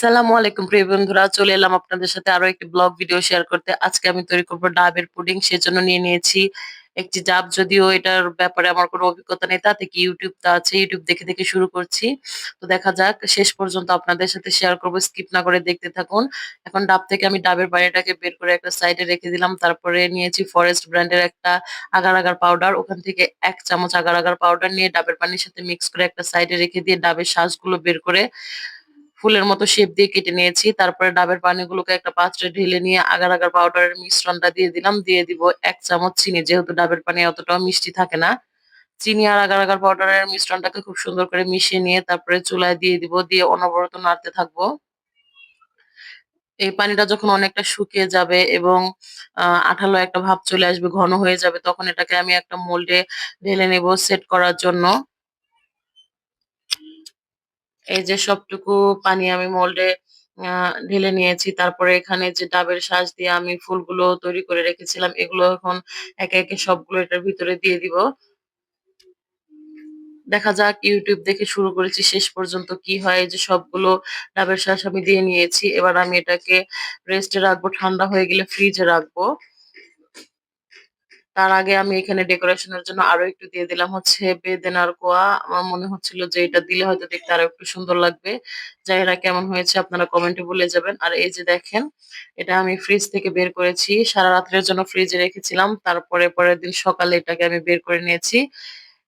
সালামু আলাইকুম প্রিয় বন্ধুরা, চলে এলাম আপনাদের সাথে আরো একটি ব্লগ ভিডিও শেয়ার করতে। আজকে আমি তৈরি করব ডাবের পুডিং। সেজন্য নিয়ে নিয়েছি একটি ডাব। যদিও এটার ব্যাপারে আমার কোনো অভিজ্ঞতা নেই, তা থেকে ইউটিউব তো আছে, ইউটিউব দেখে দেখে শুরু করছি। তো দেখা যাক, শেষ পর্যন্ত আপনাদের সাথে শেয়ার করব, স্কিপ না করে দেখতে থাকুন। এখন ডাব থেকে আমি ডাবের পানিটাকে বের করে একটা সাইডে রেখে দিলাম। তারপরে নিয়েছি ফরেস্ট ব্র্যান্ডের একটা আগার আগার পাউডার। ওখান থেকে ১ চামচ আগার আগার পাউডার নিয়ে ডাবের পানির সাথে মিক্স করে একটা সাইডে রেখে দিয়ে ডাবের শাঁসগুলো বের করে ফুলের মতো শেপ দিয়ে কেটে নিয়েছি। তারপরে ডাবের পানিগুলোকে একটা পাত্রে ঢেলে নিয়ে আগার আগার পাউডারের মিশ্রণটা দিয়ে দিলাম। দিয়ে দিব ১ চামচ চিনি, যেহেতু ডাবের পানি অতটাও মিষ্টি থাকে না। চিনি আর আগার আগার পাউডারের মিশ্রণটাকে খুব সুন্দর করে মিশিয়ে নিয়ে তারপরে চুলায় দিয়ে দিব। দিয়ে অনবরত নাড়তে থাকবো। এই পানিটা যখন অনেকটা শুকিয়ে যাবে এবং আঠালো একটা ভাব চলে আসবে, ঘন হয়ে যাবে, তখন এটাকে আমি একটা মোল্ডে ঢেলে নেব সেট করার জন্য। এই যে সবটুকু পানি আমি মোল্ডে ঢেলে নিয়েছি। তারপরে এখানে যে ডাবের শাঁস দিয়ে আমি ফুলগুলো তৈরি করে রেখেছিলাম, এগুলো এখন একে একে সবগুলো এটার ভিতরে দিয়ে দিব। দেখা যাক, ইউটিউব দেখে শুরু করেছি, শেষ পর্যন্ত কি হয়। এই যে সবগুলো ডাবের শাঁস আমি দিয়ে নিয়েছি। এবার আমি এটাকে রেস্টে রাখবো, ঠান্ডা হয়ে গেলে ফ্রিজে রাখবো। তার আগে আমি এখানে ডেকোরেশনের জন্য আরো একটু দিয়ে দিলাম হচ্ছে বেদেনার কোয়া। আমার মনে হচ্ছিল যে এটা দিলে হয়তো দেখতে আরো একটু সুন্দর লাগবে। জানি না কেমন হয়েছে, আপনারা কমেন্টে বলে যাবেন। আর এই যে দেখেন, এটা আমি ফ্রিজ থেকে বের করেছি। সারা রাত্রের জন্য ফ্রিজে রেখেছিলাম। তারপরে পরের দিন সকালে এটাকে আমি বের করে নিয়েছি।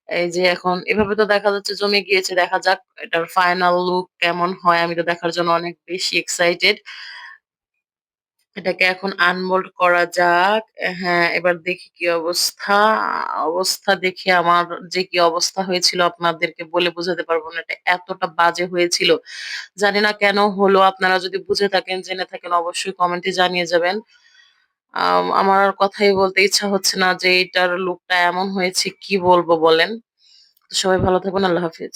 এই যে এখন এভাবে তো দেখা যাচ্ছে জমে গিয়েছে। দেখা যাক এটার ফাইনাল লুক কেমন হয়। আমি তো দেখার জন্য অনেক বেশি এক্সাইটেড। এটাকে এখন আনমোল্ড করা যাক। হ্যাঁ, এবার দেখি কি অবস্থা। অবস্থা দেখে আমার যে কি অবস্থা হয়েছিল আপনাদেরকে বলে বোঝাতে পারব না। এটা এতটা বাজে হয়েছিল। জানি না কেন হলো। আপনারা যদি বুঝে থাকেন, জেনে থাকেন, অবশ্যই কমেন্টে জানিয়ে যাবেন। আমার আর কথাই বলতে ইচ্ছা হচ্ছে না যে এটার লুকটা এমন হয়েছে, কি বলবো বলেন? তো সবাই ভালো থাকবেন। আল্লাহ হাফেজ।